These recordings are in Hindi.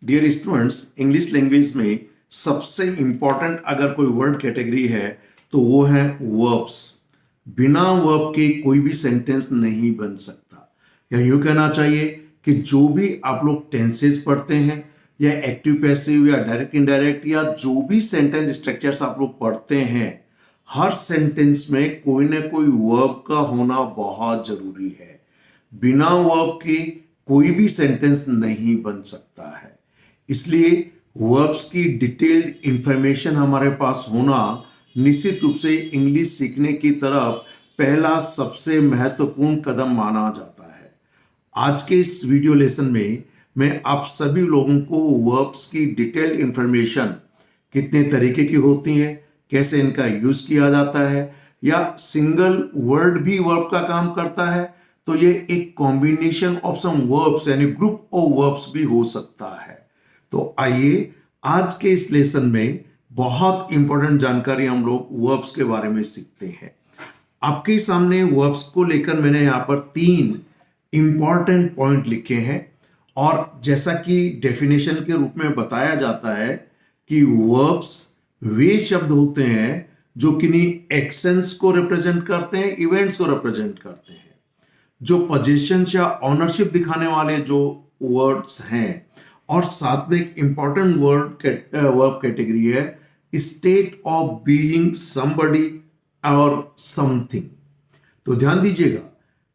डियर स्टूडेंट्स, इंग्लिश लैंग्वेज में सबसे इंपॉर्टेंट अगर कोई वर्ड कैटेगरी है तो वो है वर्ब्स। बिना वर्ब के कोई भी सेंटेंस नहीं बन सकता। या यूं कहना चाहिए कि जो भी आप लोग टेंसेस पढ़ते हैं या एक्टिव पैसिव या डायरेक्ट इनडायरेक्ट या जो भी सेंटेंस स्ट्रक्चर्स आप लोग पढ़ते हैं, हर सेंटेंस में कोई ना कोई वर्ब का होना बहुत जरूरी है। बिना वर्ब के कोई भी सेंटेंस नहीं बन सकता है। इसलिए वर्ब्स की डिटेल्ड इंफॉर्मेशन हमारे पास होना निश्चित रूप से इंग्लिश सीखने की तरफ पहला सबसे महत्वपूर्ण कदम माना जाता है। आज के इस वीडियो लेसन में मैं आप सभी लोगों को वर्ब्स की डिटेल्ड इंफॉर्मेशन, कितने तरीके की होती हैं, कैसे इनका यूज किया जाता है, या सिंगल वर्ड भी वर्ब का काम करता है तो ये एक कॉम्बिनेशन ऑफ सम वर्ब्स यानी ग्रुप ऑफ वर्ब्स भी हो सकता है। तो आइए आज के इस लेसन में बहुत इंपॉर्टेंट जानकारी हम लोग वर्ब्स के बारे में सीखते हैं। आपके सामने वर्ब्स को लेकर मैंने यहां पर 3 इंपॉर्टेंट पॉइंट लिखे हैं और जैसा कि डेफिनेशन के रूप में बताया जाता है कि वर्ब्स वे शब्द होते हैं जो किन्हीं एक्शंस को रिप्रेजेंट करते हैं, इवेंट्स को रिप्रेजेंट करते हैं। जो पोजीशन या ऑनरशिप दिखाने वाले जो वर्ड्स हैं, और साथ में एक इंपॉर्टेंट वर्ब कैटेगरी है स्टेट ऑफ बीइंग समबडी और समथिंग। तो ध्यान दीजिएगा,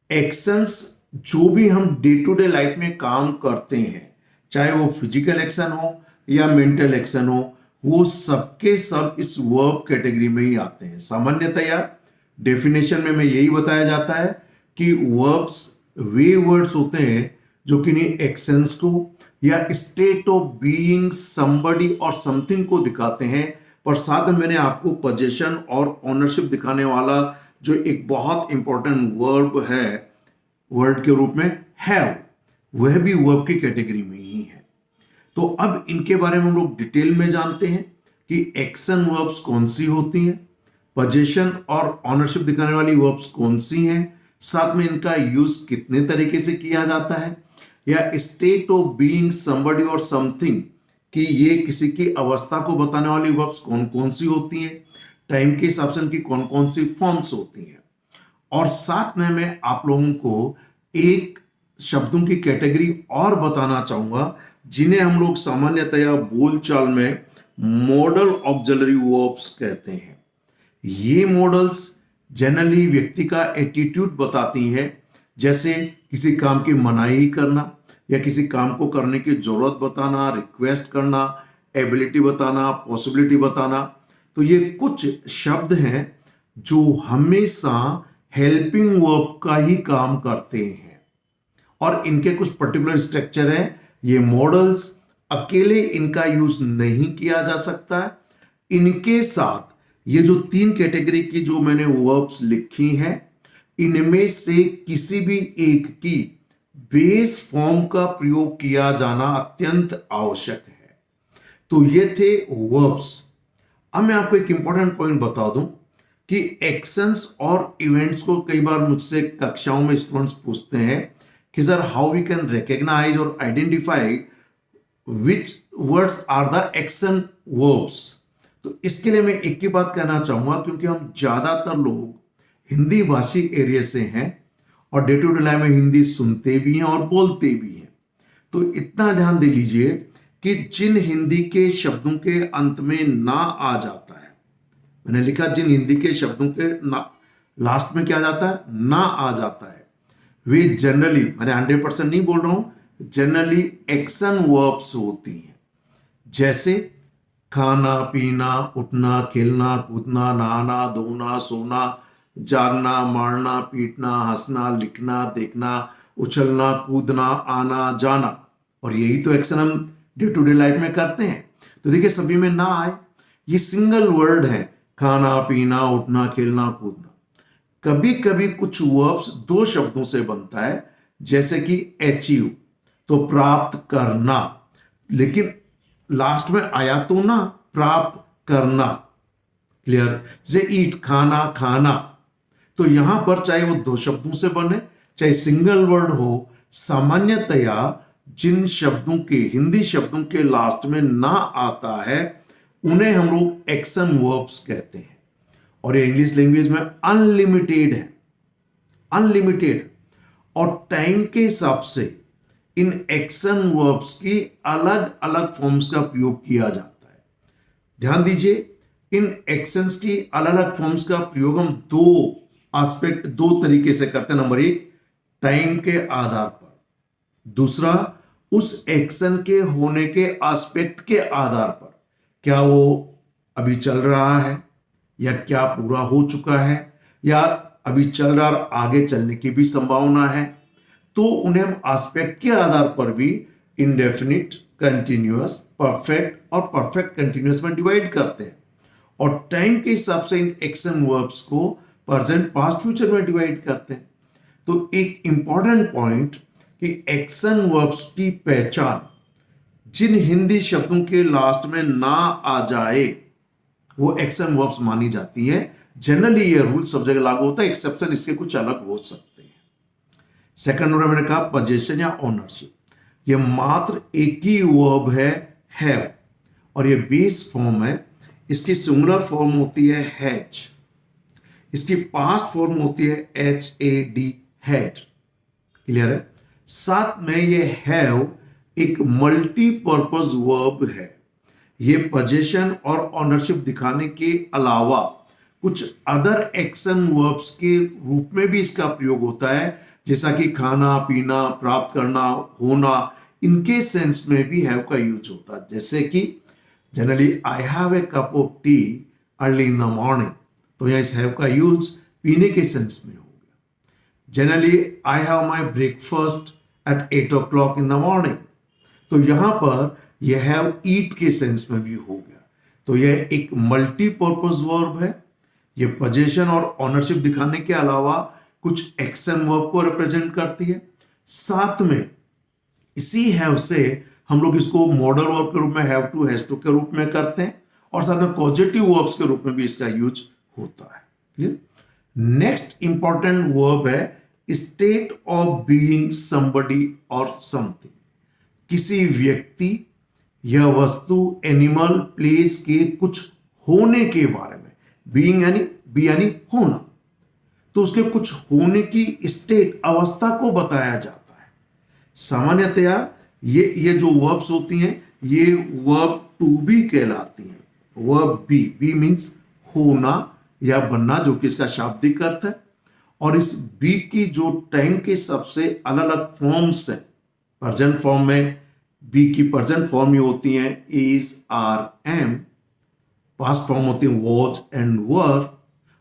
एक्शंस जो भी हम डे टू डे लाइफ में काम करते हैं, चाहे वो फिजिकल एक्शन हो या मेंटल एक्शन हो, वो सबके सब इस वर्ब कैटेगरी में ही आते हैं। सामान्यतया डेफिनेशन में यही बताया जाता है कि वर्ब्स वे वर्ड्स होते हैं जो किन्हीं एक्शंस को या स्टेट ऑफ बीइंग समबडी और समथिंग को दिखाते हैं। पर साथ में मैंने आपको पोजीशन और ओनरशिप दिखाने वाला जो एक बहुत इंपॉर्टेंट वर्ब है वर्ड के रूप में हैव, वह भी वर्ब की कैटेगरी में ही है। तो अब इनके बारे में हम लोग डिटेल में जानते हैं कि एक्शन वर्ब्स कौन सी होती हैं, पोजीशन और ओनरशिप दिखाने वाली वर्ब्स कौन सी हैं, साथ में इनका यूज कितने तरीके से किया जाता है, या स्टेट ऑफ बीइंग समबडी और समथिंग कि ये किसी की अवस्था को बताने वाली वर्ब्स कौन कौन सी होती हैं, टाइम के हिसाब से इनकी कौन कौन सी फॉर्म्स होती हैं। और साथ में मैं आप लोगों को एक शब्दों की कैटेगरी और बताना चाहूंगा जिन्हें हम लोग सामान्यतया बोलचाल में मॉडल ऑक्सिलरी वर्ब्स कहते हैं। ये मॉडल्स जनरली व्यक्ति का एटीट्यूड बताती हैं, जैसे किसी काम की मनाही करना या किसी काम को करने की जरूरत बताना, रिक्वेस्ट करना, एबिलिटी बताना, पॉसिबिलिटी बताना। तो ये कुछ शब्द हैं जो हमेशा हेल्पिंग वर्ब का ही काम करते हैं और इनके कुछ पर्टिकुलर स्ट्रक्चर हैं। ये मॉडल्स अकेले इनका यूज नहीं किया जा सकता है। इनके साथ ये जो 3 कैटेगरी की जो मैंने वर्ब्स लिखी हैं, इनमें से किसी भी एक की बेस फॉर्म का प्रयोग किया जाना अत्यंत आवश्यक है। तो ये थे वर्ब्स। अब मैं आपको एक इंपॉर्टेंट पॉइंट बता दूं कि एक्शंस और इवेंट्स को कई बार मुझसे कक्षाओं में स्टूडेंट्स पूछते हैं कि sir how we can recognise और identify which words are the action verbs. तो इसके लिए मैं एक ही बात कहना चाहूंगा, क्योंकि हम ज्यादातर लोग हिंदी भाषी एरिया से हैं और डे टू डे लाइफ में हिंदी सुनते भी हैं और बोलते भी हैं। तो इतना ध्यान दे लीजिए कि जिन हिंदी के शब्दों के अंत में ना आ जाता है, मैंने लिखा जिन हिंदी के शब्दों के ना लास्ट में क्या जाता है, ना आ जाता है, वे जनरली, मैंने 100% नहीं बोल रहा हूं, जनरली एक्शन वर्ब्स होती हैं। जैसे खाना, पीना, उठना, खेलना, कूदना, नहाना, धोना, सोना, जागना, मारना, पीटना, हंसना, लिखना, देखना, उछलना, कूदना, आना, जाना। और यही तो एक्शन हम डे टू डे लाइफ में करते हैं। तो देखिए सभी में ना आए, ये सिंगल वर्ड है, खाना, पीना, उठना, खेलना, कूदना। कभी कभी कुछ वर्ब्स 2 शब्दों से बनता है, जैसे कि अचीव, तो प्राप्त करना, लेकिन लास्ट में आया तो ना, प्राप्त करना। क्लियर? जैसे ईट, खाना, खाना। तो यहां पर चाहे वो 2 शब्दों से बने, चाहे सिंगल वर्ड हो, सामान्यतया जिन शब्दों के हिंदी शब्दों के लास्ट में ना आता है उन्हें हम लोग एक्शन वर्ब्स कहते हैं। और ये इंग्लिश लैंग्वेज में अनलिमिटेड है, अनलिमिटेड। और टाइम के हिसाब से इन एक्शन वर्ब्स की अलग अलग फॉर्म्स का प्रयोग किया जाता है। ध्यान दीजिए, इन एक्शंस की अलग अलग फॉर्म्स का प्रयोग हम दो तरीके से करते हैं। नंबर एक, टाइम के आधार पर। दूसरा, उस एक्शन के होने के एस्पेक्ट के आधार पर, क्या वो अभी चल रहा है या क्या पूरा हो चुका है या अभी चल रहा और आगे चलने की भी संभावना है। तो उन्हें हम एस्पेक्ट के आधार पर भी इंडेफिनिट, कंटिन्यूअस, परफेक्ट और परफेक्ट कंटिन्यूअस में डिवाइड करते हैं। और टाइम के हिसाब से इन एक्शन वर्ब्स को प्रेजेंट, पास्ट, फ्यूचर में डिवाइड करते हैं। तो एक इंपॉर्टेंट पॉइंट कि एक्शन वर्ब्स की पहचान जिन हिंदी शब्दों के लास्ट में ना आ जाए वो एक्शन वर्ब्स मानी जाती है। जनरली ये रूल सब जगह लागू होता है, एक्सेप्शन इसके कुछ अलग हो सकते हैं। सेकंड नंबर मैंने कहा पोजेशन या ओनरशिप। ये मात्र एक ही वर्ब है, हैव, और ये बेस फॉर्म है। इसकी सिंगुलर फॉर्म होती है हैज, इसकी पास्ट फॉर्म होती है HAD, हैड। क्लियर है। साथ में ये हैव एक मल्टीपर्पज वर्ब है। ये पोजेशन और ओनरशिप दिखाने के अलावा कुछ अदर एक्शन वर्ब्स के रूप में भी इसका प्रयोग होता है, जैसा कि खाना, पीना, प्राप्त करना, होना। इनके सेंस में भी हैव का यूज होता है। जैसे कि generally I have a cup of T early in the morning, तो यह इस हैव का यूज पीने के सेंस में हो गया। Generally I have my breakfast at 8 o'clock in the morning, तो यहां पर यह हैव ईट के सेंस में भी हो गया। तो यह एक मल्टीपर्पज वर्ब है। यह पोजेशन और ओनरशिप दिखाने के अलावा कुछ एक्शन वर्ब को रिप्रेजेंट करती है। साथ में इसी हैव से हम लोग इसको मॉडल वर्ब के रूप में हैव टू, हैज टू के रूप में करते हैं, और साथ में पॉजिटिव वर्ब्स के रूप में भी इसका यूज होता है। क्लियर। नेक्स्ट इंपॉर्टेंट वर्ब है स्टेट ऑफ बीइंग समबडी और समथिंग। किसी व्यक्ति या वस्तु, एनिमल, प्लेस के कुछ होने के बारे में। बीइंग यानी बी यानी होना, तो उसके कुछ होने की स्टेट, अवस्था को बताया जाता है। सामान्यतया ये जो वर्ब्स होती हैं ये वर्ब टू बी कहलाती हैं। वर्ब बी मीन्स होना या बनना, जो कि इसका शाब्दिक अर्थ है। और इस बी की जो टाइम के सबसे अलग अलग फॉर्म्स है, प्रेजेंट फॉर्म में बी की प्रेजेंट फॉर्म ही होती हैं is, are, am. Past form होती है वॉज एंड वर।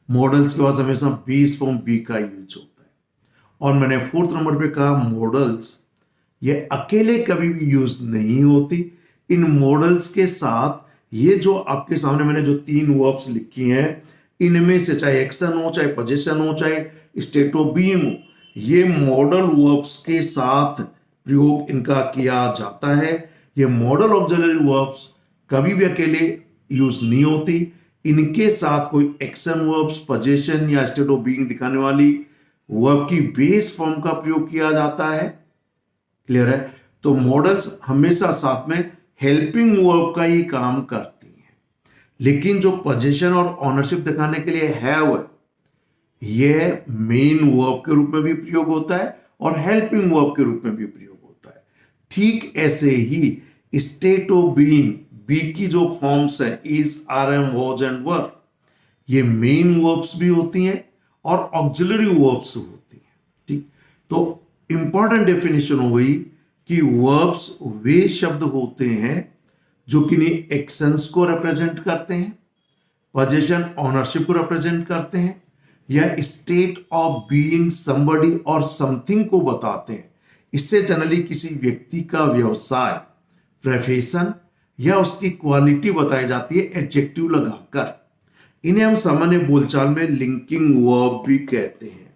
मॉडल्स के पास हमेशा बेस फॉर्म बी का यूज होता है। और मैंने फोर्थ नंबर पे कहा मॉडल्स, ये अकेले कभी भी यूज नहीं होती। इन मॉडल्स के साथ ये जो आपके सामने मैंने जो 3 वर्ब्स लिखी हैं, इनमें से चाहे एक्शन हो, चाहे पोजीशन हो, चाहे स्टेट ऑफ बीइंग हो, ये मॉडल वर्ब्स के साथ प्रयोग इनका किया जाता है। ये मॉडल ऑक्सिलरी वर्ब्स कभी भी अकेले यूज नहीं होती। इनके साथ कोई एक्शन वर्ब्स, पोजीशन या स्टेट ऑफ बीइंग दिखाने वाली वर्ब की बेस फॉर्म का प्रयोग किया जाता है। क्लियर है। तो मॉडल्स हमेशा साथ में हेल्पिंग वर्ब का ही काम करती हैं। लेकिन जो पोजीशन और ओनरशिप दिखाने के लिए हैव है, यह मेन वर्ब के रूप में भी प्रयोग होता है और हेल्पिंग वर्ब के रूप में भी प्रयोग होता है। ठीक ऐसे ही स्टेट ऑफ बीइंग, बी की जो फॉर्म्स है is, are, am, was and were, ये मेन वर्ब्स भी होती हैं और ऑक्सिलरी वर्ब्स होती हैं। ठीक। तो इंपॉर्टेंट डेफिनेशन हो गई कि वर्ब्स वे शब्द होते हैं जो किन्हीं एक्शंस को रिप्रेजेंट करते हैं, पोजीशन, ओनरशिप को रिप्रेजेंट करते हैं, या स्टेट ऑफ बीइंग समबडी और समथिंग को बताते हैं। इससे जनरली किसी व्यक्ति का व्यवसाय, प्रोफेशन या उसकी क्वालिटी बताई जाती है एडजेक्टिव लगाकर। इन्हें हम सामान्य बोलचाल में लिंकिंग वर्ब भी कहते हैं।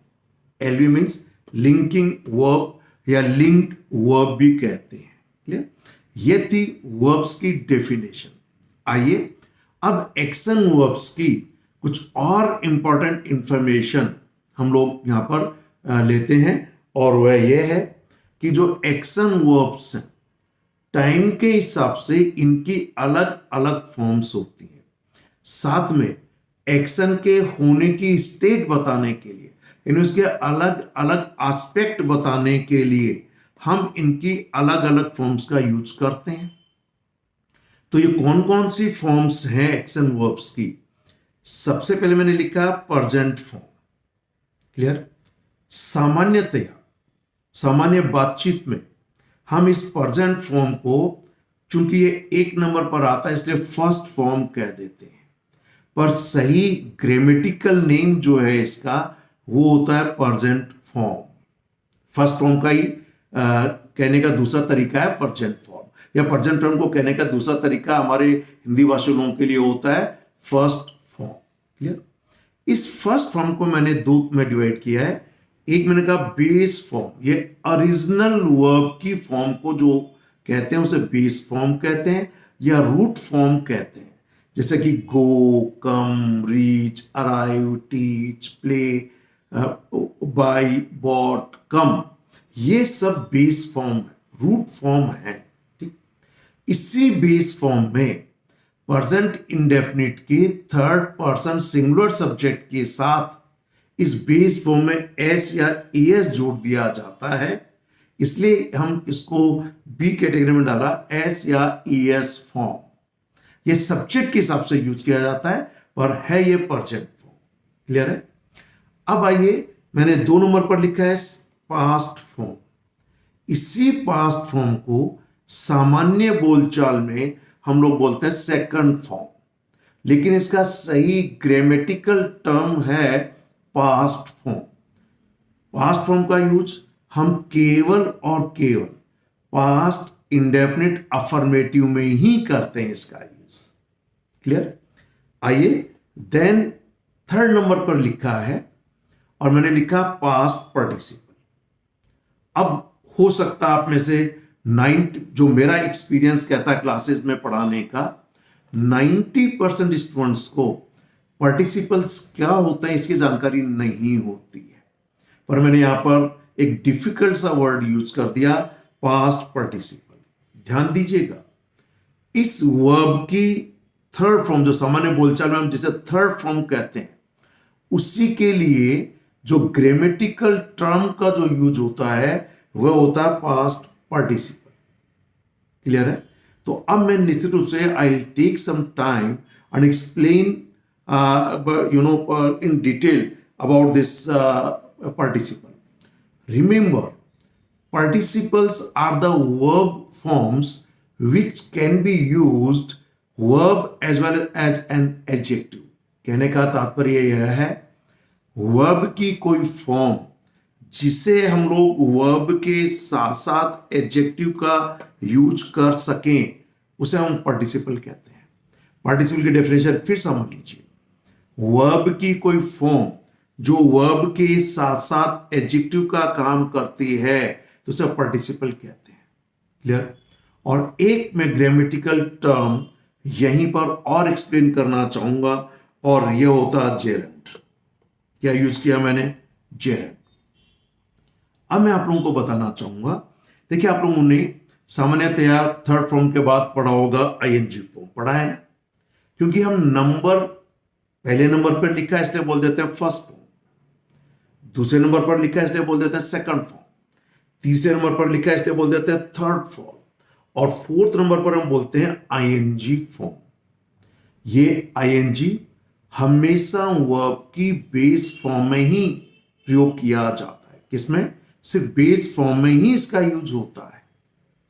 एलवी मीन्स लिंकिंग वर्ब या लिंक वर्ब भी कहते हैं। क्लियर। ये थी वर्ब्स की डेफिनेशन। आइए अब एक्शन वर्ब्स की कुछ और इंपॉर्टेंट इंफॉर्मेशन हम लोग यहां पर लेते हैं, और वह यह है कि जो एक्शन वर्ब्स हैं टाइम के हिसाब से इनकी अलग अलग फॉर्म्स होती हैं। साथ में एक्शन के होने की स्टेट बताने के लिए, यानी उसके अलग अलग एस्पेक्ट बताने के लिए हम इनकी अलग अलग फॉर्म्स का यूज करते हैं। तो ये कौन कौन सी फॉर्म्स हैं एक्शन वर्ब्स की? सबसे पहले मैंने लिखा प्रेजेंट फॉर्म। क्लियर? सामान्यतया सामान्य बातचीत में हम इस प्रेजेंट फॉर्म को, चूंकि ये एक नंबर पर आता है इसलिए फर्स्ट फॉर्म कह देते हैं, पर सही ग्रामेटिकल नेम जो है इसका वो होता है प्रेजेंट फॉर्म। फर्स्ट फॉर्म का ही कहने का दूसरा तरीका है प्रेजेंट फॉर्म, या प्रेजेंट फॉर्म को कहने का दूसरा तरीका हमारे हिंदी भाषी लोगों के लिए होता है फर्स्ट फॉर्म। क्लियर? इस फर्स्ट फॉर्म को मैंने दो में डिवाइड किया है। एक मैंने कहा बेस फॉर्म, ये ओरिजिनल वर्ब की फॉर्म को जो कहते हैं उसे बेस फॉर्म कहते हैं या रूट फॉर्म कहते हैं। जैसे कि go, come, reach, arrive, teach, play, buy, bought, come, ये सब बेस फॉर्म है, रूट फॉर्म है। ठीक? इसी बेस फॉर्म में प्रेजेंट इंडेफिनिट के थर्ड पर्सन सिंगुलर सब्जेक्ट के साथ इस बेस फॉर्म में एस या एस जोड़ दिया जाता है, इसलिए हम इसको बी कैटेगरी में डाला, एस या एस फॉर्म। ये सब्जेक्ट के हिसाब से यूज किया जाता है पर है ये प्रेजेंट फॉर्म। क्लियर है? अब आइए, मैंने 2 नंबर पर लिखा है पास्ट फॉर्म। इसी पास्ट फॉर्म को सामान्य बोलचाल में हम लोग बोलते हैं सेकंड फॉर्म, लेकिन इसका सही ग्रामेटिकल टर्म है पास्ट फॉर्म। पास्ट फॉर्म का यूज हम केवल और केवल पास्ट इंडेफिनिट अफर्मेटिव में ही करते हैं इसका यूज। क्लियर? आइए, देन थर्ड नंबर पर लिखा है और मैंने लिखा पास्ट पार्टिसिपल। अब हो सकता है आप में से 90, जो मेरा एक्सपीरियंस कहता है क्लासेस में पढ़ाने का, 90% स्टूडेंट्स को पार्टिसिपल्स क्या होता है इसकी जानकारी नहीं होती है। पर मैंने यहां पर एक डिफिकल्ट सा वर्ड यूज कर दिया, पास्ट पार्टिसिपल। ध्यान दीजिएगा, इस वर्ब की थर्ड फॉर्म, जो सामान्य बोलचाल में हम जिसे थर्ड फॉर्म कहते हैं, उसी के लिए जो ग्रामेटिकल टर्म का जो यूज होता है वह होता है पास्ट पार्टिसिपल। क्लियर है? तो अब मैं निश्चित रूप से I will take some time and explain in detail about this participle. Remember, participles are the verb forms which can be used verb as well as an adjective. कहने का तात्पर्य यह है, वर्ब की कोई फॉर्म जिसे हम लोग वर्ब के साथ साथ एडजेक्टिव का यूज कर सकें उसे हम पार्टिसिपल कहते हैं। पार्टिसिपल की डेफिनेशन फिर समझ लीजिए, वर्ब की कोई फॉर्म जो वर्ब के साथ साथ एडजेक्टिव का काम करती है तो उसे पार्टिसिपल कहते हैं। क्लियर? और एक मैं ग्रामेटिकल टर्म यहीं पर और एक्सप्लेन करना चाहूंगा और यह होता है जेरेंट। क्या यूज किया मैंने? जेरेंट। अब मैं आप लोगों को बताना चाहूंगा, देखिए आप लोगों ने सामान्यतया थर्ड फॉर्म के बाद पढ़ा होगा आईएनजी फॉर्म, पढ़ा है ना? क्योंकि हम नंबर पहले नंबर पर लिखा है इसलिए बोल देते हैं फर्स्ट फॉर्म, दूसरे नंबर पर लिखा है इसलिए बोल देते हैं सेकंड फॉर्म, तीसरे नंबर पर लिखा है इसलिए बोल देते हैं थर्ड फॉर्म, और फोर्थ नंबर पर हम बोलते हैं आईएनजी फॉर्म। ये आईएनजी हमेशा वर्ब की बेस फॉर्म में ही प्रयोग किया जाता है। किसमें? सिर्फ बेस फॉर्म में ही इसका यूज होता है।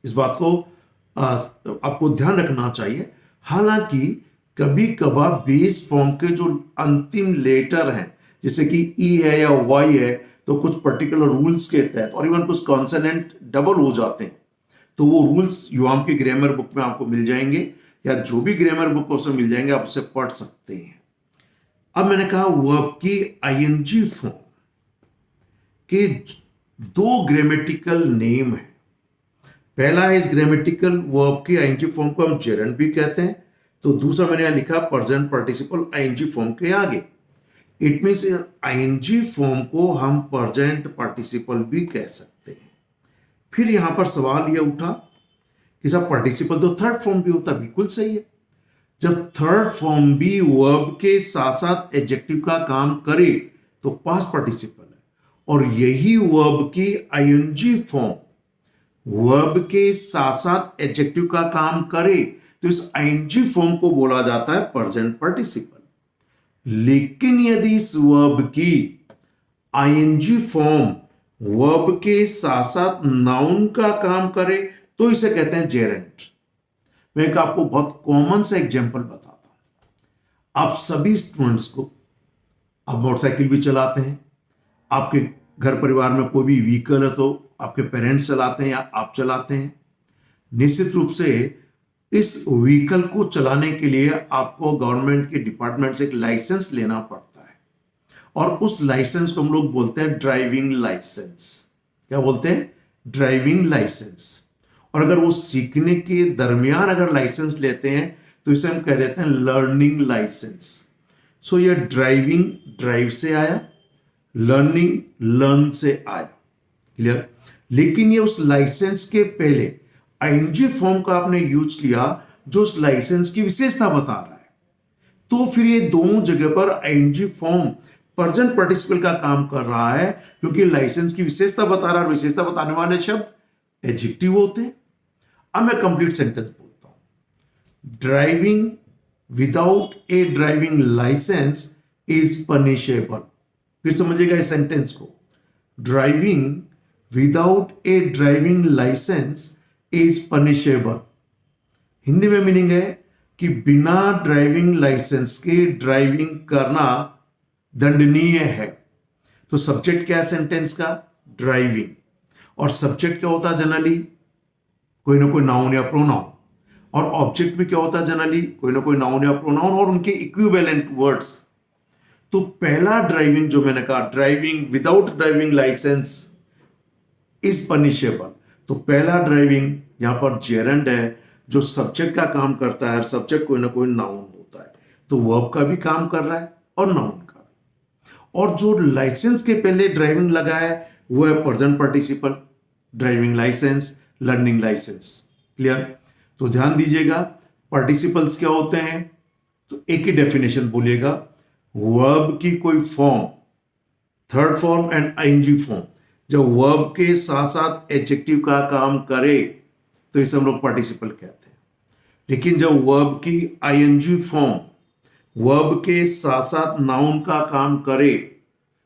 इस बात को आपको ध्यान रखना चाहिए। हालांकि कभी कभार बेस फॉर्म के जो अंतिम लेटर हैं, जैसे कि ई है या वाई है, तो कुछ पर्टिकुलर रूल्स के तहत और इवन कुछ कॉन्सोनेंट डबल हो जाते हैं, तो वो रूल्स युवाम की ग्रामर बुक में आपको मिल जाएंगे या जो भी ग्रामर बुक उसमें मिल जाएंगे, आप उसे पढ़ सकते हैं। अब मैंने कहा वर्ब की आईएनजी फॉर्म के 2 ग्रामेटिकल नेम है। पहला है इस ग्रामेटिकल वर्ब की आईएनजी फॉर्म को हम जेरेंट भी कहते हैं, तो दूसरा मैंने यहां लिखा प्रेजेंट पार्टिसिपल आईएनजी फॉर्म के आगे। इट मींस आईएनजी फॉर्म को हम प्रेजेंट पार्टिसिपल भी कह सकते हैं। फिर यहां पर सवाल यह उठा कि साहब पार्टिसिपल तो थर्ड फॉर्म भी होता, बिल्कुल सही है। जब थर्ड फॉर्म भी वर्ब के साथ साथ एडजेक्टिव का काम करे तो पास्ट पार्टिसिपल है, और यही वर्ब की आईएनजी फॉर्म वर्ब के साथ साथ एडजेक्टिव का काम करे तो इस आईएनजी फॉर्म को बोला जाता है प्रेजेंट पार्टिसिपल। लेकिन यदि इस वर्ब की आईएनजी फॉर्म वर्ब के साथ साथ नाउन का काम करे तो इसे कहते हैं जेरेंट। मैं एक आपको बहुत कॉमन सा एग्जांपल बताता हूं। आप सभी स्टूडेंट्स को, आप मोटरसाइकिल भी चलाते हैं, आपके घर परिवार में कोई भी व्हीकल है तो आपके पेरेंट्स चलाते हैं या आप चलाते हैं। निश्चित रूप से इस व्हीकल को चलाने के लिए आपको गवर्नमेंट के डिपार्टमेंट से एक लाइसेंस लेना पड़ता है, और उस लाइसेंस को हम लोग बोलते हैं ड्राइविंग लाइसेंस। क्या बोलते हैं? Driving licence. और अगर वो सीखने के दरमियान अगर लाइसेंस लेते हैं तो इसे हम कह देते हैं लर्निंग लाइसेंस। सो ये ड्राइविंग ड्राइव से आया, लर्निंग लर्न से आया। क्लियर? लेकिन ये उस लाइसेंस के पहले आईएनजी फॉर्म का आपने यूज किया जो उस लाइसेंस की विशेषता बता रहा है, तो फिर ये दोनों जगह पर आईएनजी फॉर्म प्रेजेंट पार्टिसिपल का काम कर रहा है, क्योंकि लाइसेंस की विशेषता बता रहा है, विशेषता बताने वाले शब्द एडजेक्टिव होते हैं। अब मैं कंप्लीट सेंटेंस बोलता हूं। Driving without a driving licence is punishable. फिर समझिएगा इस सेंटेंस को। Driving without a driving licence is punishable. Hindi में मीनिंग है कि बिना ड्राइविंग लाइसेंस के ड्राइविंग करना दंडनीय है। तो सब्जेक्ट क्या है सेंटेंस का? ड्राइविंग। और सब्जेक्ट क्या होता है जनरली? कोई ना कोई नाउन या प्रोनाउन। और ऑब्जेक्ट भी क्या होता है जनरली? कोई ना कोई नाउन या प्रोनाउन और उनके इक्विवेलेंट वर्ड्स। तो पहला ड्राइविंग जो मैंने कहा, driving without driving licence is punishable, तो पहला ड्राइविंग यहां पर जेरेंड है जो सब्जेक्ट का काम करता है। सब्जेक्ट कोई ना कोई नाउन होता है, तो वर्ब का भी काम कर रहा है और नाउन का भी। और जो लाइसेंस के पहले ड्राइविंग लगा है वो है present participle, driving licence, learning licence. Clear? तो ध्यान दीजिएगा, पार्टिसिपल्स क्या होते हैं? तो एक ही डेफिनेशन बोलिएगा, वर्ब की कोई form, third form and ING form, जब वर्ब के साथ साथ एडजेक्टिव का काम करे तो इसे हम लोग पार्टिसिपल कहते हैं। लेकिन जब वर्ब की आईएनजी फॉर्म वर्ब के साथ साथ नाउन का काम करे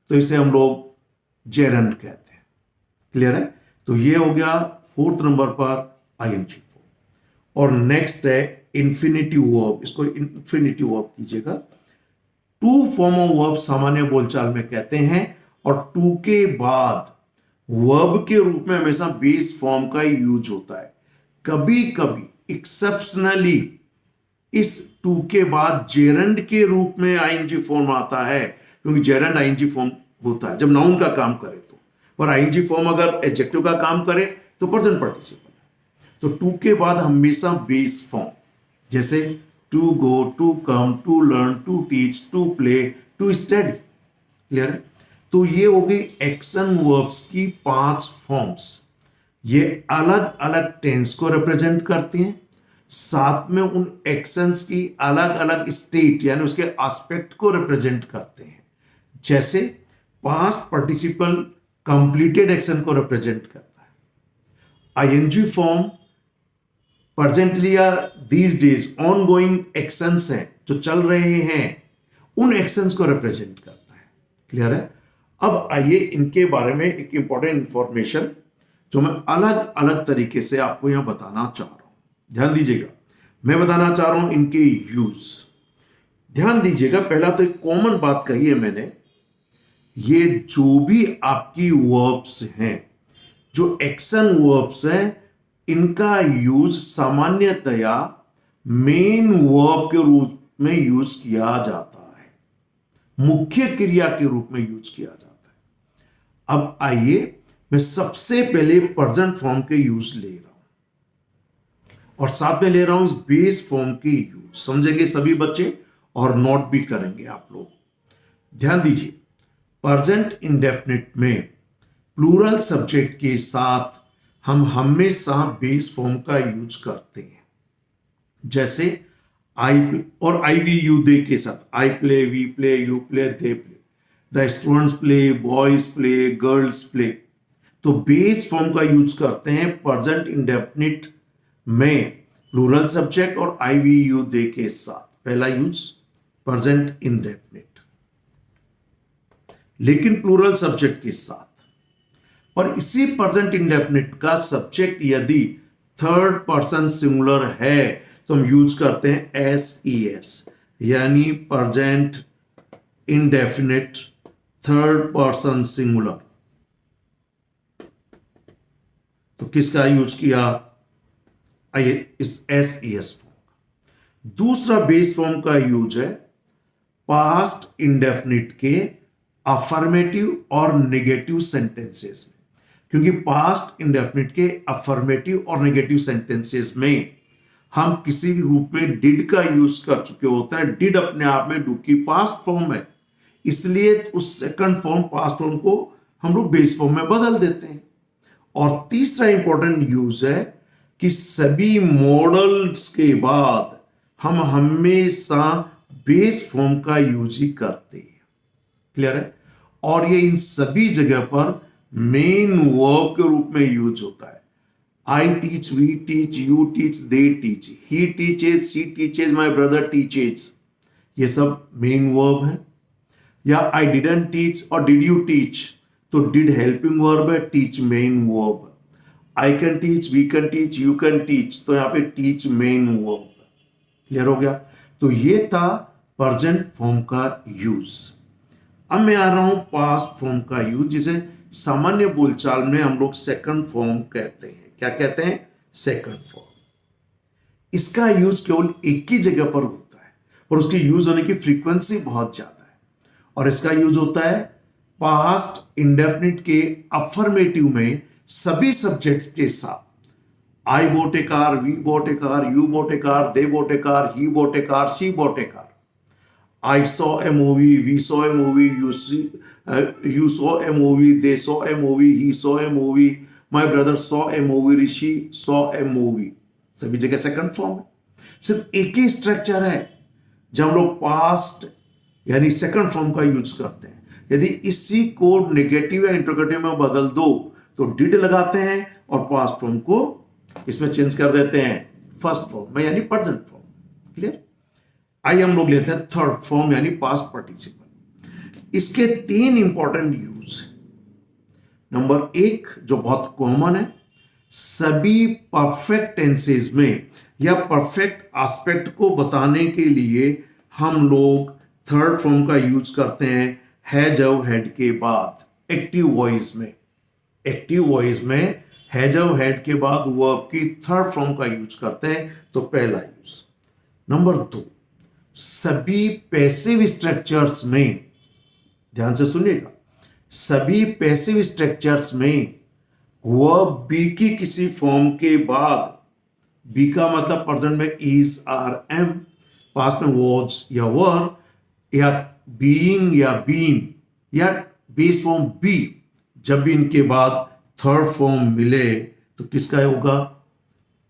तो इसे हम लोग जेरेंड कहते हैं। क्लियर है? तो ये हो गया फोर्थ नंबर पर आईएनजी फॉर्म। और नेक्स्ट है इंफिनिटिव वर्ब। इसको इंफिनिटिव वर्ब कीजिएगा। टू फॉर्म ऑफ वर्ब सामान्य बोलचाल में कहते हैं, और टू के बाद वर्ब के रूप में हमेशा बेस फॉर्म का यूज होता है। कभी कभी एक्सेप्शनली इस टू के बाद जेरेंड के रूप में आईएनजी फॉर्म आता है, क्योंकि जेरेंड आईएनजी फॉर्म होता है जब नाउन का काम करे तो, पर आईएनजी फॉर्म अगर एडजेक्टिव का काम करे तो प्रेजेंट पार्टिसिपल है। तो टू के बाद हमेशा बेस फॉर्म, जैसे to go, to come, to learn, to teach, to play, to study. Clear है? तो ये हो गई एक्शन वर्ब्स की 5 फॉर्म्स। ये अलग अलग टेंस को रिप्रेजेंट करती हैं, साथ में उन एक्शंस की अलग अलग स्टेट यानी उसके एस्पेक्ट को रिप्रेजेंट करते हैं। जैसे पास्ट पार्टिसिपल कंप्लीटेड एक्शन को रिप्रेजेंट करता है। आईएनजी फॉर्म प्रेजेंटली या दीज डेज ऑनगोइंग एक्शंस हैं जो चल रहे हैं, उन एक्शंस को रिप्रेजेंट करता है। क्लियर है? अब आइए इनके बारे में एक इंपॉर्टेंट इंफॉर्मेशन जो मैं अलग अलग तरीके से आपको यहां बताना चाह रहा हूं। ध्यान दीजिएगा, मैं बताना चाह रहा हूं इनके यूज। ध्यान दीजिएगा, पहला तो एक कॉमन बात कही है मैंने, ये जो भी आपकी वर्ब्स हैं, जो एक्शन वर्ब्स हैं, इनका यूज सामान्यतया मेन वर्ब के रूप में यूज किया जाता है, मुख्य क्रिया के रूप में यूज किया जाता है। अब आइए मैं सबसे पहले प्रेजेंट फॉर्म के यूज ले रहा हूं और साथ में ले रहा हूं इस बेस फॉर्म के यूज। समझेंगे सभी बच्चे और नोट भी करेंगे आप लोग। ध्यान दीजिए, प्रेजेंट इंडेफिनिट में प्लूरल सब्जेक्ट के साथ हम हमेशा बेस फॉर्म का यूज करते हैं। जैसे आई और आई वी यू दे के साथ, I play, we play, you play, they play, the students play, boys play, girls play. तो बेस फॉर्म का यूज करते हैं प्रेजेंट इंडेफिनिट में प्लूरल सब्जेक्ट और आई वी यू दे के साथ। पहला यूज प्रेजेंट इंडेफिनिट, लेकिन प्लूरल सब्जेक्ट के साथ। पर इसी प्रेजेंट इंडेफिनिट का सब्जेक्ट यदि थर्ड पर्सन सिंगुलर है तो हम यूज करते हैं एस ई एस, यानी present indefinite third person singular. तो किसका यूज किया? इस एस ई एस फॉर्म। दूसरा बेस फॉर्म का यूज है पास्ट इंडेफिनिट के अफर्मेटिव और नेगेटिव सेंटेंसेस में, क्योंकि पास्ट इंडेफिनिट के अफर्मेटिव और नेगेटिव सेंटेंसेस में हम किसी भी रूप में डिड का यूज कर चुके होते हैं। डिड अपने आप में डू की पास्ट फॉर्म है, इसलिए उस सेकंड फॉर्म पास्ट फॉर्म को हम लोग बेस फॉर्म में बदल देते हैं। और तीसरा इंपॉर्टेंट यूज है कि सभी मॉडल्स के बाद हम हमेशा बेस फॉर्म का यूज ही करते हैं। क्लियर है? और ये इन सभी जगह पर मेन वर्ब के रूप में यूज होता है। I teach, we teach, you teach, they teach, he teaches, she teaches, my brother teaches, ये सब मेन वर्ब है। या आई डिडंट टीच और डिड यू टीच, तो डिड हेल्पिंग वर्ब है, teach main verb. I can teach, we can teach, you can teach, तो यहां पे टीच मेन वर्ब। क्लियर हो गया? तो ये था प्रेजेंट फॉर्म का यूज। अब मैं आ रहा हूं पास्ट फॉर्म का यूज, जिसे सामान्य बोलचाल में हम लोग सेकंड फॉर्म कहते हैं। क्या कहते हैं? Second form. इसका यूज केवल एक ही जगह पर होता है और उसकी यूज होने की फ्रीक्वेंसी बहुत ज्यादा है। और इसका यूज होता है पास्ट इंडेफिनिट के अफर्मेटिव में सभी सब्जेक्ट्स के साथ। I bought a car, we bought a car, you bought a car, they bought a car, he bought a car, she bought a car. I saw a movie, we saw a movie, you saw a movie, they saw a movie, he saw a movie, my brother saw a movie, Rishi saw a movie। सभी जगह सेकंड फॉर्म है। सिर्फ एक ही स्ट्रक्चर है जब हम लोग पास्ट यानी सेकंड फॉर्म का यूज करते हैं। यदि इसी को नेगेटिव या इंट्रोगेटिव में बदल दो तो डिड लगाते हैं और पास्ट फॉर्म को इसमें चेंज कर देते हैं फर्स्ट फॉर्म में, यानी प्रेजेंट फॉर्म। क्लियर? आइए हम लोग लेते हैं थर्ड फॉर्म यानी पास्ट पार्टिसिपल। इसके तीन इंपॉर्टेंट यूज। नंबर एक जो बहुत कॉमन है, सभी परफेक्ट टेंसेस में या परफेक्ट एस्पेक्ट को बताने के लिए हम लोग थर्ड फॉर्म का यूज करते हैं हैज हैव हैड के बाद एक्टिव वॉइस में। एक्टिव वॉइस में हैज हैव हैड के बाद वर्ब की थर्ड फॉर्म का यूज करते हैं। तो पहला यूज। नंबर दो, सभी पैसिव स्ट्रक्चर्स में, ध्यान से सुनिएगा, सभी पैसिव स्ट्रक्चर्स में वर्ब बी की किसी फॉर्म के बाद, बी का मतलब प्रेजेंट में इज आर एम, पास्ट में वॉज या वर, या बीइंग या बीन या बेस फॉर्म बी, जब भी इनके बाद थर्ड फॉर्म मिले तो किसका होगा?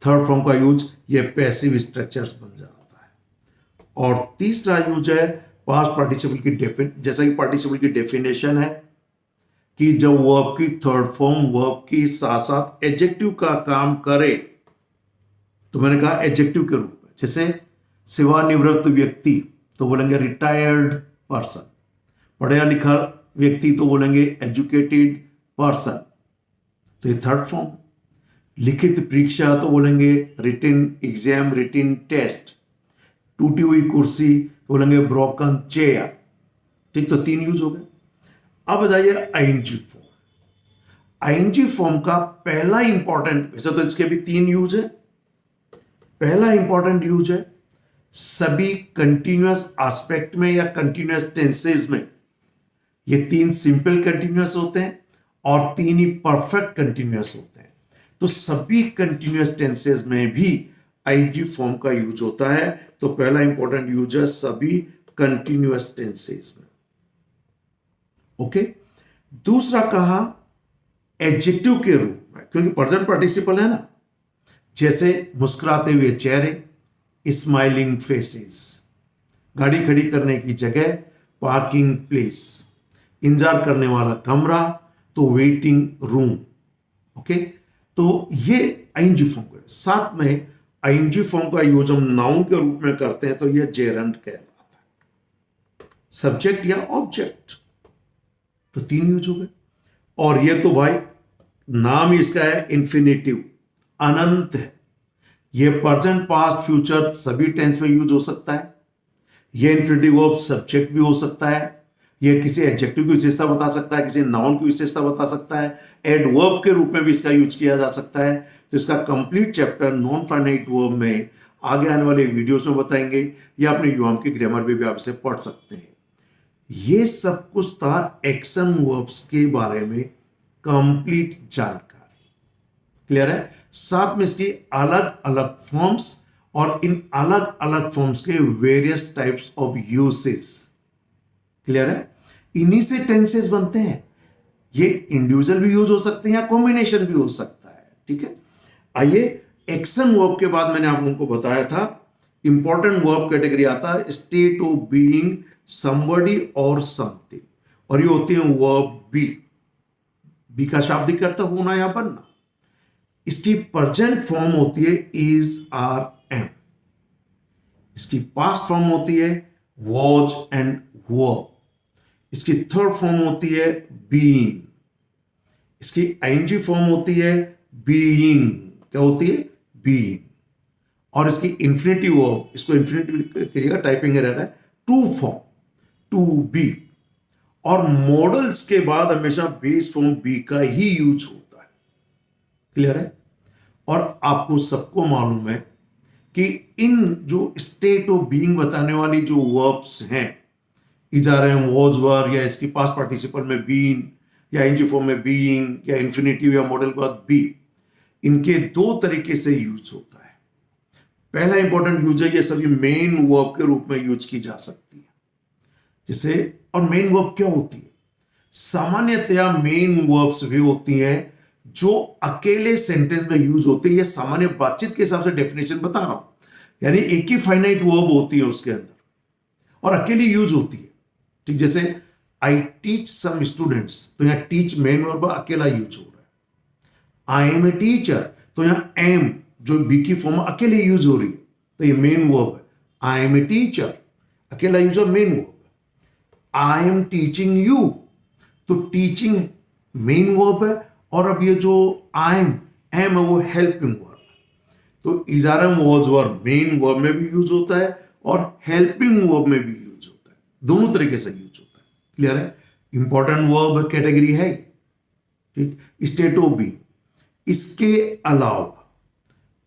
थर्ड फॉर्म का यूज, ये पैसिव स्ट्रक्चर्स बन जाता है। और तीसरा यूज है पास्ट पार्टिसिपल की जैसा कि पार्टिसिपल की डेफिनेशन है कि जब वर्ब की थर्ड फॉर्म वर्ब की साथ साथ एडजेक्टिव का काम करे, तो मैंने कहा एडजेक्टिव के रूप में, जैसे सेवानिवृत्त व्यक्ति तो बोलेंगे रिटायर्ड पर्सन, पढ़ा लिखा व्यक्ति तो बोलेंगे एजुकेटेड पर्सन, तो ये थर्ड फॉर्म। लिखित परीक्षा तो बोलेंगे रिटन एग्जाम, रिटन टेस्ट। टूटी हुई कुर्सी तो बोलेंगे ब्रोकन चेयर। ठीक, तो तीन यूज हो गए। अब बताइए आईएनजी फॉर्म। आईएनजी फॉर्म का पहला इंपॉर्टेंट, वैसे तो इसके भी तीन यूज है, पहला इंपॉर्टेंट यूज है सभी कंटिन्यूअस एस्पेक्ट में या कंटिन्यूअस टेंसेस में। ये तीन सिंपल कंटिन्यूअस होते हैं और तीन ही परफेक्ट कंटिन्यूअस होते हैं। तो सभी कंटिन्यूअस टेंसेस में भी आईएनजी फॉर्म का यूज होता है। तो पहला इंपॉर्टेंट यूज है सभी कंटिन्यूअस टेंसेस में। ओके, दूसरा कहा एडजेक्टिव के रूप में, क्योंकि प्रेजेंट पार्टिसिपल है ना, जैसे मुस्कुराते हुए चेहरे, स्माइलिंग फेसेस, गाड़ी खड़ी करने की जगह, पार्किंग प्लेस, इंतजार करने वाला कमरा, तो वेटिंग रूम। ओके, तो ये आईएनजी फॉर्म का। साथ में आईएनजी फॉर्म का यूज हम नाउन के रूप में करते हैं तो यह जेरंड कहलाता है, सब्जेक्ट या ऑब्जेक्ट। तो 3 यूज हो गए। और ये तो भाई नाम ही इसका है इन्फिनेटिव, अनंत है। ये प्रेजेंट पास्ट फ्यूचर सभी टेंस में यूज हो सकता है। ये इन्फिनेटिव वर्ब सब्जेक्ट भी हो सकता है। यह किसी एडजेक्टिव की विशेषता बता सकता है, किसी नाउन की विशेषता बता सकता है। एडवर्ब के रूप में भी इसका यूज किया जा सकता है। तो इसका complete chapter non finite verb में आगे आने वाले वीडियोस में बताएंगे, या अपने युवाओं की ग्रामर में भी आप इसे पढ़ सकते हैं। ये सब कुछ था एक्शन वर्ब्स के बारे में कंप्लीट जानकारी। क्लियर है? साथ में इसकी अलग अलग फॉर्म्स और इन अलग अलग फॉर्म्स के various types of uses. Clear है? इन्हीं से टेंसेस बनते हैं। ये इंडिविजुअल भी यूज हो सकते हैं या कॉम्बिनेशन भी हो सकता है। ठीक है, आइए एक्शन वर्ब के बाद मैंने आप लोगों को बताया था इंपॉर्टेंट वर्ब कैटेगरी आता है स्टेट ऑफ बीइंग, समबडी और समथिंग, और ये होती है वर्ब बी का शाब्दिक अर्थ होना या बनना। इसकी प्रेजेंट फॉर्म होती है इज, आर, एम। इसकी पास्ट फॉर्म होती है वॉज एंड वर्ब। इसकी थर्ड फॉर्म होती है बीइंग। इसकी आईएनजी फॉर्म होती है बीइंग। क्या होती है? बीइंग। और इसकी इन्फिनिटिव वर्ब, इसको इन्फिनिटिव करिएगा, टाइपिंग एरर है, टू फॉर्म, टू बी। और मॉडल्स के बाद हमेशा बेस फॉर्म बी का ही यूज होता है। क्लियर है? और आपको सबको मालूम है कि इन जो स्टेट ऑफ बीइंग बताने वाली जो वर्ब्स हैं, इज, आर, एम, वॉज, वर, या इसकी पास्ट पार्टिसिपल में बीन, या आईएनजी फॉर्म में बीइंग, या इन्फिनिटिव या मॉडल के बाद बी, इनके 2 तरीके से यूज होता है। पहला इंपॉर्टेंट यूज है, ये सभी मेन वर्ब के रूप में यूज की जा सकती है। जैसे, और मेन वर्ब क्या होती है? सामान्यतया मेन वर्ब्स भी होती हैं जो अकेले सेंटेंस में यूज होती है। ये सामान्य बातचीत के हिसाब से डेफिनेशन बता रहा हूं, यानी एक ही फाइनाइट वर्ब होती है उसके अंदर और अकेली यूज होती है। ठीक, जैसे आई टीच सम स्टूडेंट्स, तो यहां टीच मेन वर्ब अकेला यूज हो रहा है। आई एम ए टीचर, तो यहां एम जो बी की फॉर्म अकेले यूज हो रही है, तो ये मेन वर्ब है। आई एम ए टीचर अकेला यूज और मेन वर्ब है। आई एम टीचिंग यू, तो टीचिंग मेन वर्ब है, और अब ये जो आई एम है वो हेल्पिंग वर्ब है। तो इजारम वॉज वर मेन वर्ब में भी यूज होता है और हेल्पिंग वर्ब में भी यूज होता है, दोनों तरीके से यूज होता है। क्लियर है? इंपॉर्टेंट वर्ब कैटेगरी है। ठीक, स्टेट ऑफ बी। इसके अलावा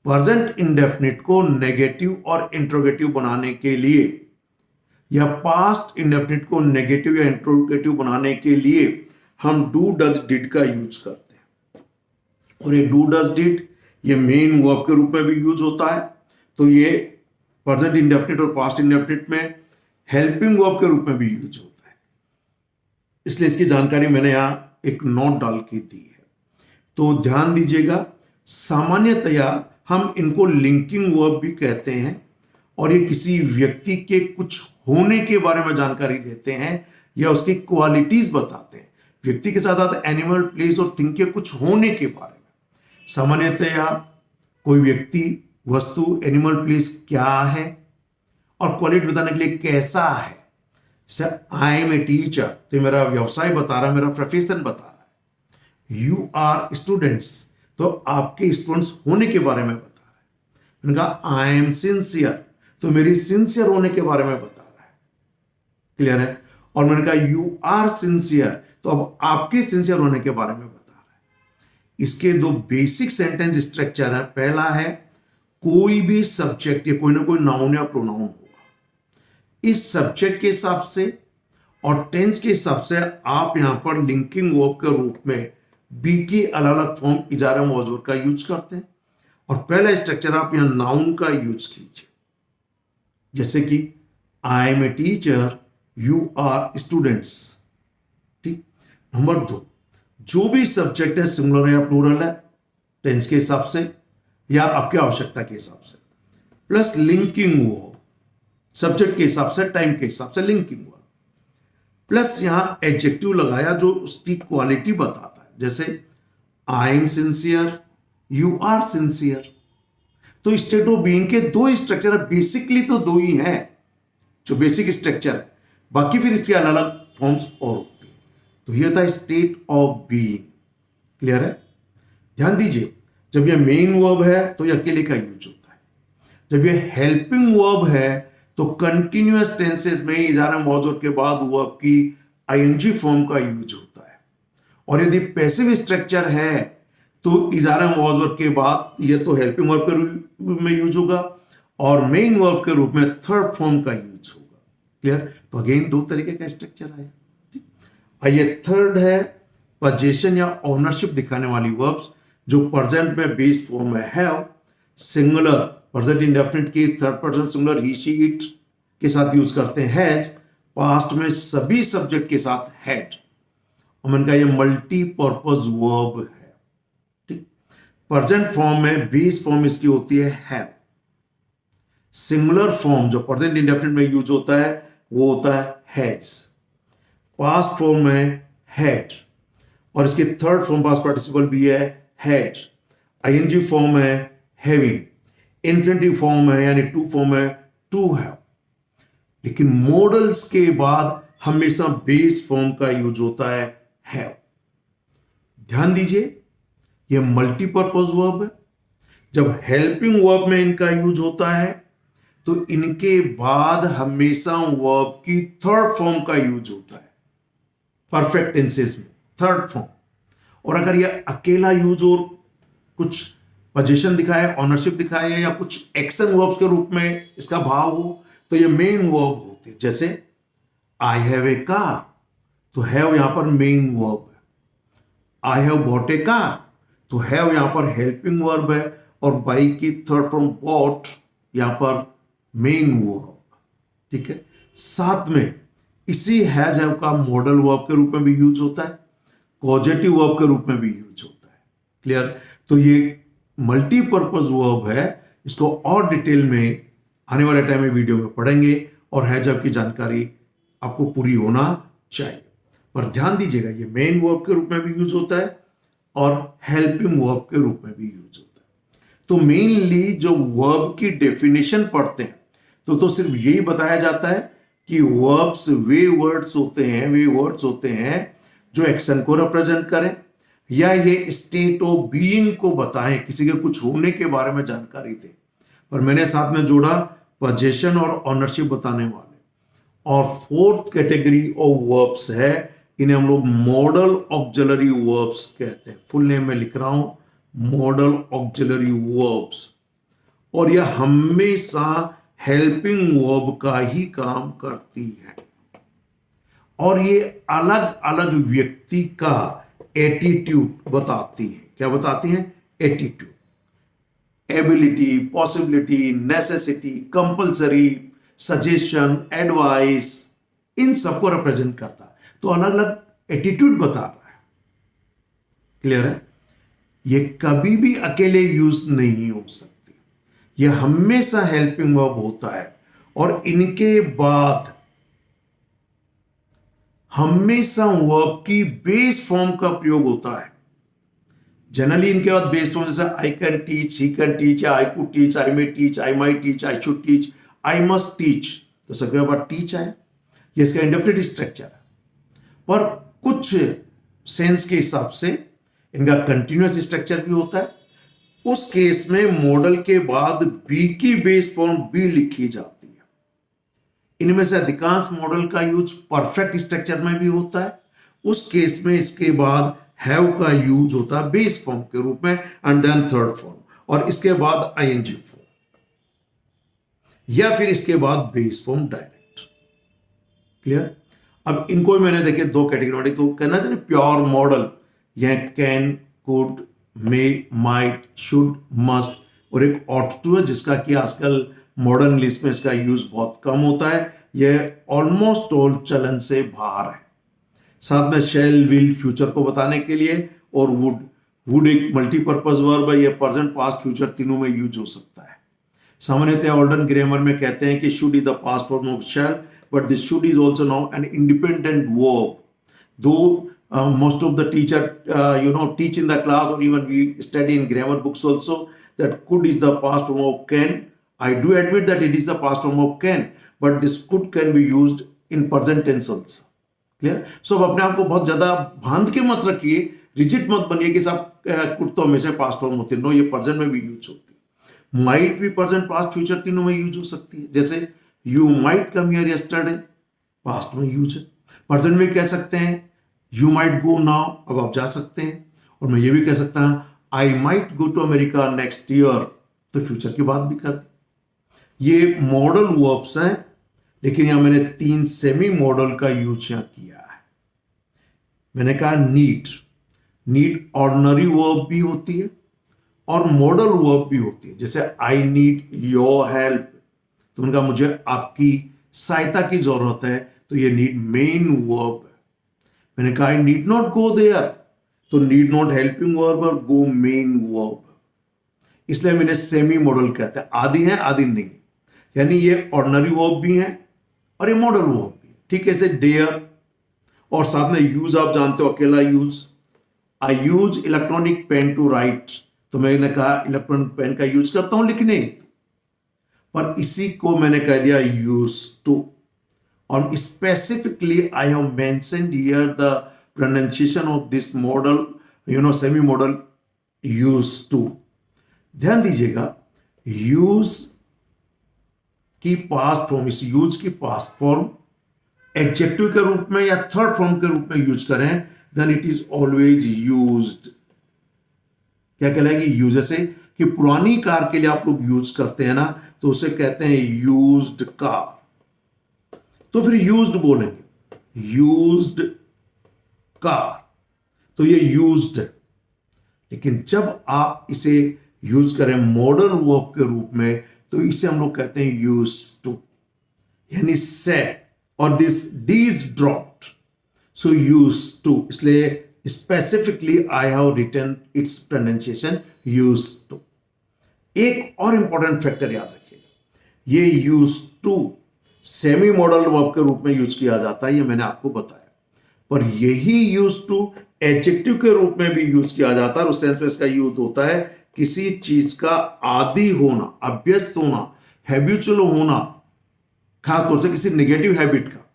प्रेजेंट इंडेफिनिट को नेगेटिव और इंट्रोगेटिव बनाने के लिए, या पास्ट इंडेफिनिट को नेगेटिव या इंट्रोगेटिव बनाने के लिए हम डू, डज, डिड का यूज करते हैं। और ये डू, डज, डिड ये मेन वर्ब के रूप में भी यूज होता है। तो ये प्रेजेंट इंडेफिनिट और पास्ट इंडेफिनिट में हेल्पिंग वर्ब के रूप में भी यूज होता है। इसलिए इसकी जानकारी मैंने यहां एक नोट डाल के दी है, तो ध्यान दीजिएगा। सामान्यतया हम इनको लिंकिंग वर्ब भी कहते हैं, और ये किसी व्यक्ति के कुछ होने के बारे में जानकारी देते हैं या उसकी क्वालिटीज बताते हैं। व्यक्ति के साथ साथ एनिमल, प्लेस और थिंग के कुछ होने के बारे में। सामान्यतया कोई व्यक्ति, वस्तु, एनिमल, प्लेस क्या है, और क्वालिटी बताने के लिए कैसा है। Sir I am a teacher, तो मेरा व्यवसाय बता रहा है, मेरा प्रोफेशन बता रहा है। यू आर स्टूडेंट्स, तो आपके स्टूडेंट्स होने के बारे में बता रहा है। मैंने कहा आई एम सिंसियर, तो मेरी सिंसियर होने के बारे में बता रहा है। क्लियर है? और मैंने कहा यू आर सिंसियर, तो अब आपके सिंसियर होने के बारे में बता रहा है। इसके 2 बेसिक सेंटेंस स्ट्रक्चर है। पहला है कोई भी सब्जेक्ट या कोई ना कोई नाउन या प्रोनाउन होगा, इस सब्जेक्ट के हिसाब से और टेंस के हिसाब से आप यहां पर लिंकिंग वर्ब के रूप में बी की अलग अलग फॉर्म इजारा मौजूर का यूज करते हैं। और पहला स्ट्रक्चर आप यहां नाउन का यूज कीजिए, जैसे कि I am a teacher, you are students. ठीक। नंबर 2, जो भी सब्जेक्ट है सिंगुलर है या प्लूरल है टेंस के हिसाब से या आपकी आवश्यकता के हिसाब से, प्लस लिंकिंग वर्ब, सब्जेक्ट के हिसाब से टाइम के हिसाब से लिंकिंग वर्ब, प्लस यहां एडजेक्टिव लगाया जो उसकी क्वालिटी बताता है, जैसे I am sincere, you are sincere. तो स्टेट ऑफ बीइंग के दो स्ट्रक्चर है, बेसिकली तो दो ही हैं जो बेसिक स्ट्रक्चर है, बाकी फिर इसके अलग अलग फॉर्म्स और होती है। तो ये था स्टेट ऑफ बीइंग। क्लियर है? ध्यान दीजिए, जब ये मेन वर्ब है तो ये अकेले का यूज होता है, जब ये हेल्पिंग वर्ब है तो कंटिन्यूअस टेंसेस में इजारा मौजूद के बाद वर्ब की आईएनजी फॉर्म का यूज होता है, और यदि पैसिव स्ट्रक्चर है तो इजारा मौजूद के बाद ये तो हेल्पिंग वर्ब के रूप में यूज होगा और मेन वर्ब के रूप में थर्ड फॉर्म का यूज होगा। क्लियर? तो अगेन दो तरीके का स्ट्रक्चर आया। आइए थर्ड है पोजीशन या ओनरशिप दिखाने वाली वर्ब्स जो प्रेजेंट में बेस फॉर्म में हैव, सिंगुलर प्रेजेंट इंडेफिनिट की third person singular he she it के साथ यूज करते हैं हैज, पास्ट में सभी सब्जेक्ट के साथ हैड, और मैंने कहा ये मल्टीपर्पज वर्ब है। ठीक, प्रेजेंट फॉर्म में बेस फॉर्म इसकी होती है हैव, सिंगुलर फॉर्म जो प्रेजेंट इंडेफिनिट में यूज होता है वो होता है हैज, पास्ट फॉर्म में हैड, और इसके थर्ड फॉर्म पास्ट पार्टिसिपल भी है हैड, आईएनजी फॉर्म है हैविंग, इन्फिनिटिव फॉर्म है यानी टू फॉर्म है टू हैव। लेकिन मॉडल्स के बाद हमेशा बेस फॉर्म का यूज होता है हैव। ध्यान दीजिए, यह मल्टीपर्पज वर्ब है, जब हेल्पिंग वर्ब में इनका यूज होता है तो इनके बाद हमेशा वर्ब की थर्ड फॉर्म का यूज होता है परफेक्ट टेंसेस में, थर्ड फॉर्म। और अगर यह अकेला यूज और कुछ पोजीशन दिखाए, ऑनरशिप दिखाए या कुछ एक्शन वर्ब्स के रूप में इसका भाव हो तो ये मेन वर्ब होते हैं। जैसे आई हैव ए कार, तो हैव यहां पर मेन वर्ब है, I have bought a car, तो हैव यहां पर हेल्पिंग वर्ब है और बाई की थर्ड फॉर्म बॉट यहां पर मेन वर्ब। ठीक है, साथ में इसी हैज हैव का मॉडल वर्ब के रूप में भी यूज होता है, पॉजिटिव वर्ब के रूप में भी यूज होता है। क्लियर? तो ये मल्टीपर्पज वर्ब है, इसको और डिटेल में आने वाले टाइम में वीडियो में पढ़ेंगे और हैज हैव की जानकारी आपको पूरी होना चाहिए। पर ध्यान दीजिएगा, ये मेन वर्ब के रूप में भी यूज होता है और हेल्पिंग वर्ब के रूप में भी यूज होता है। तो मेनली जो वर्ब की डेफिनेशन पढ़ते हैं तो सिर्फ यही बताया जाता है कि वर्ब्स वे वर्ड्स होते हैं जो एक्शन को रिप्रेजेंट करें या ये स्टेट ऑफ बीइंग को बताएं, किसी के कुछ होने के बारे में जानकारी दें। पर मैंने साथ में जोड़ा पोजीशन और ऑनरशिप बताने वाले। और फोर्थ कैटेगरी ऑफ वर्ब्स है, इन्हें हम लोग मॉडल ऑक्सिलरी वर्ब्स कहते हैं। फुल नेम में लिख रहा हूं, मॉडल ऑक्सिलरी वर्ब्स, और यह हमेशा हेल्पिंग वर्ब का ही काम करती है और ये अलग अलग व्यक्ति का एटीट्यूड बताती है। क्या बताती हैं? Attitude, ability, possibility, necessity, compulsory, suggestion, advice, इन सबको रिप्रेजेंट करता है। तो अलग अलग एटीट्यूड बता रहा है। क्लियर है? ये कभी भी अकेले यूज नहीं हो सकती, यह हमेशा हेल्पिंग वर्ब होता है और इनके बाद हमेशा वर्ब की बेस फॉर्म का प्रयोग होता है। जनरली इनके बाद बेस फॉर्म जैसे आई can teach, he can teach, I could teach, I may teach, I might teach, I should teach, I must teach, तो सबके बाद टीच है। ये इसका इंडेफिनिट स्ट्रक्चर है। पर कुछ सेंस के हिसाब से इनका कंटिन्यूअस स्ट्रक्चर भी होता है। उस केस में मॉडल के बाद बी की बेस फॉर्म बी लिखी जाती है। इनमें से अधिकांश मॉडल का यूज परफेक्ट स्ट्रक्चर में भी होता है। उस केस में इसके बाद हैव का यूज होता है बेस फॉर्म के रूप में एंड देन थर्ड फॉर्म, और इसके बाद आईएनजी फॉर्म या फिर इसके बाद बेस फॉर्म डायरेक्ट। क्लियर? अब इनको मैंने देखे दो कैटेगरी, तो कहना चाहिए प्योर मॉडल, यह can, could, may, might, should, must, और एक ऑट टू है जिसका कि आजकल मॉडर्न इंग्लिश में इसका यूज बहुत कम होता है। यह ऑलमोस्ट ऑल चलन से बाहर है। साथ में शैल विल फ्यूचर को बताने के लिए, और वुड एक मल्टीपर्पज वर्ब है, ये प्रेजेंट पास्ट फ्यूचर तीनों में यूज हो सकता है। सामान्यतः ऑल्डन ग्रामर में कहते हैं कि should is the past form of shall, but this should is also now an independent verb. Though most of the teacher teach in the class, or even we study in grammar books also, that could is the past form of can. I do admit that it is the past form of can, but this could can be used in present tense also. Clear? So अब अपने आप को बहुत ज्यादा बांध के मत रखिए, रिजिड मत बनिए कि सब कुड तो हमेशा पास्ट फॉर्म होती है। नो, ये प्रेजेंट में भी यूज होती है। माइट भी प्रेजेंट पास्ट फ्यूचर तीनों में यूज हो सकती है। जैसे you might come here yesterday, past में यूज है। प्रेजेंट में कह सकते हैं यू माइट गो नाउ, अब आप जा सकते हैं। और मैं ये भी कह सकता हूं I might go to America next year, तो फ्यूचर की बात भी कर दी। ये मॉडल वर्ब्स हैं, लेकिन यहां मैंने 3 सेमी मॉडल का यूज यहां किया है। मैंने कहा नीड ऑर्डिनरी वर्ब भी होती है और मॉडल वर्ब भी होती है। जैसे आई नीड योर हेल्प, तो उनका मुझे आपकी सहायता की जरूरत है, तो ये नीड मेन वर्ब है। मैंने कहा I need not go there, तो नीड नॉट हेल्पिंग वर्ब और गो मेन वर्ब। इसलिए मैंने सेमी मॉडल कहते हैं, आदि है आदि नहीं, यानी ये ऑर्डिनरी वर्ब भी है और ये मॉडल वर्ब भी। ठीक है, जैसे डेयर, और साथ में यूज आप जानते हो अकेला use. I use electronic pen to write, तो मैंने कहा इलेक्ट्रॉनिक पेन का यूज करता हूं लिखने, पर इसी को मैंने कह दिया यूज टू। और specifically I have mentioned here the pronunciation of this modal, semi modal use to. ध्यान दीजिएगा, यूज की पास्ट फॉर्म, इस यूज की पास्ट फॉर्म एडजेक्टिव के रूप में या थर्ड फॉर्म के रूप में यूज करें, then it is always used. क्या कहलाएगी? यूज। जैसे कि पुरानी कार के लिए आप लोग यूज करते हैं ना, तो उसे कहते हैं यूज्ड कार, तो फिर यूज्ड बोलेंगे, यूज्ड कार, तो ये यूज्ड है। लेकिन जब आप इसे यूज करें मॉडल वर्ब के रूप में, तो इसे हम लोग कहते हैं यूज टू, यानी से, और this D is dropped, so use to. इसलिए specifically I have written its pronunciation use to. एक और इंपॉर्टेंट फैक्टर याद रखिएगा, ये use to semi modal verb के रूप में यूज किया जाता है, ये मैंने आपको बताया। पर यही यूज टू एडजेक्टिव के रूप में भी यूज किया जाता है, उस सेंस में इसका यूज होता है किसी चीज का आदी होना, अभ्यस्त होना, हैबिचुअल होना, खासतौर से किसी नेगेटिव हैबिट का।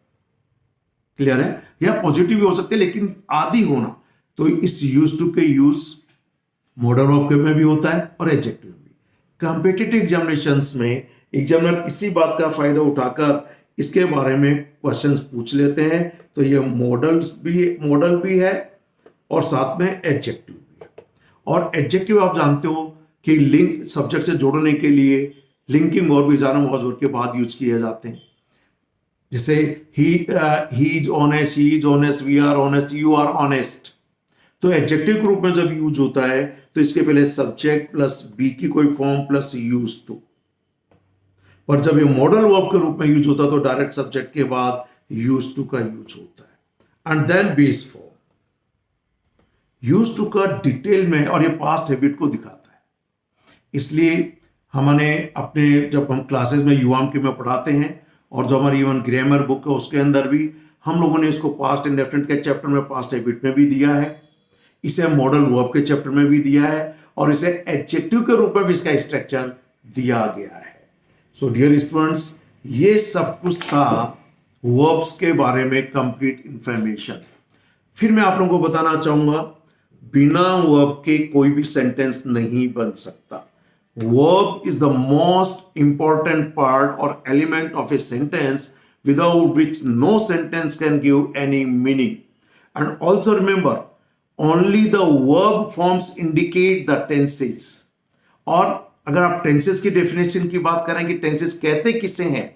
क्लियर है? या पॉजिटिव भी हो सकते हैं, लेकिन आदी होना, तो इस यूज टू के यूज मॉडल वर्ब में भी होता है और एडजेक्टिव में भी। कॉम्पिटिटिव एग्जामिनेशंस में एग्जामिनर इसी बात का फायदा उठाकर इसके बारे में क्वेश्चंस पूछ लेते हैं, तो ये मॉडल भी है और साथ में एडजेक्टिव भी है। और एडजेक्टिव आप जानते हो कि लिंक सब्जेक्ट से जोड़ने के लिए लिंकिंग और भी ज्यादा मौजूद के बाद यूज किए जाते हैं। जैसे he is honest, he is honest, we are honest, you are honest, तो एडजेक्टिव के रूप में जब यूज होता है तो इसके पहले सब्जेक्ट प्लस बी की कोई फॉर्म प्लस यूज टू। पर जब ये मॉडल वर्ब के रूप में यूज होता है तो डायरेक्ट सब्जेक्ट के बाद यूज टू का यूज होता है। And then base form, use to का डिटेल में, और ये पास्ट हैबिट को दिखाता है। इसलिए हमने अपने जब हम क्लासेस में युवाम के में पढ़ाते हैं, और जो हमारी इवन ग्रामर बुक है उसके अंदर भी हम लोगों ने इसको पास्ट इंडेफिनिट के चैप्टर में पास्ट हैबिट में भी दिया है, इसे मॉडल वर्ब के चैप्टर में भी दिया है, और इसे एडजेक्टिव के रूप में भी इसका स्ट्रक्चर दिया गया है। सो डियर स्टूडेंट्स, ये सब कुछ था वर्ब्स के बारे में कंप्लीट इंफॉर्मेशन। फिर मैं आप लोगों को बताना चाहूंगा, बिना वर्ब के कोई भी सेंटेंस नहीं बन सकता। Verb is the most important part or element of a sentence without which no sentence can give any meaning. And also remember, only the verb forms indicate the tenses. और अगर आप टेंसेस की डेफिनेशन की बात करें कि टेंसेस कहते किसे हैं,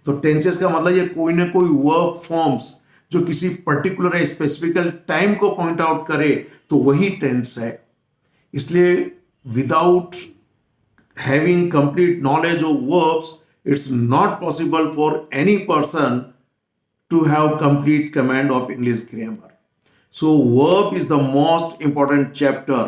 तो टेंसेस का मतलब ये कोई ना कोई वर्ब फॉर्म्स जो किसी पर्टिकुलर स्पेसिफिकल टाइम को पॉइंट आउट करे, तो वही टेंस है। इसलिए without having complete knowledge of verbs, it's not possible for any person to have complete command of English grammar. So verb is the most important chapter,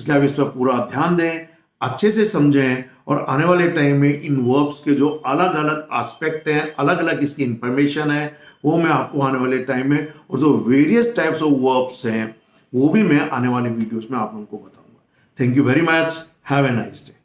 इसलिए आप इस पर पूरा ध्यान दें, अच्छे से समझें और आने वाले टाइम में इन वर्ब्स के जो अलग अलग एस्पेक्ट हैं, अलग अलग इसकी इंफॉर्मेशन है, वो मैं आपको आने वाले टाइम में, और जो वेरियस टाइप्स ऑफ वर्ब्स हैं वो भी मैं आने वाले वीडियोस में आप लोगों को बताऊंगा. Thank you very much. Have a nice day.